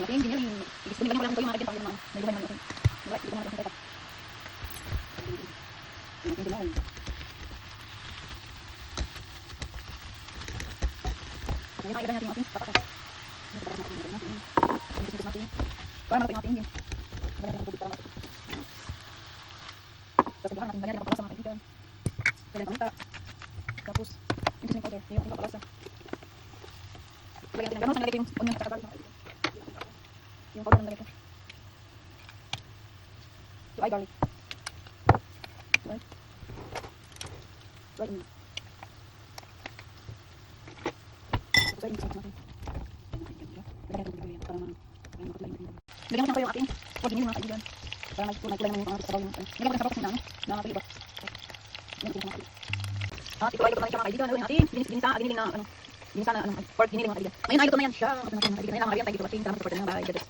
ating giniling. Kunin lang ko yung mga kaibigan pang nailuhan man natin. Wala, ito na lang sa yung giniling. Ngayon makikita natin yung ating patatas. Para natin yung ating engine. Banyan natin ang tubig para natin. Tapos natin banyan ang papalasa mga kaibigan. Banyan paminta. Tapos yung seasoning powder. Yung ating papalasa. Lagyan natin ng gano'n. Nalagay ko yung onion at garlic mga kaibigan. Yung powder ng ganito. Yung garlic. Right? Right in. Tapos ay yung natin. Lagyan natin ng para lagyan mo yung ating pagdinin mga kaibigan. Para nagkulay ng mga sabaw yung lagyan mo ng sabaw kasi na mga tuliba. Yan ito mga kaibigan. At ito ay ito mga kaibigan. Gawin natin. Giniling na pork giniling mga kaibigan. Ngayon ay ito na yan siya. Ngayon ang kaibigan tayo dito. Salamat sa partner ng bahay.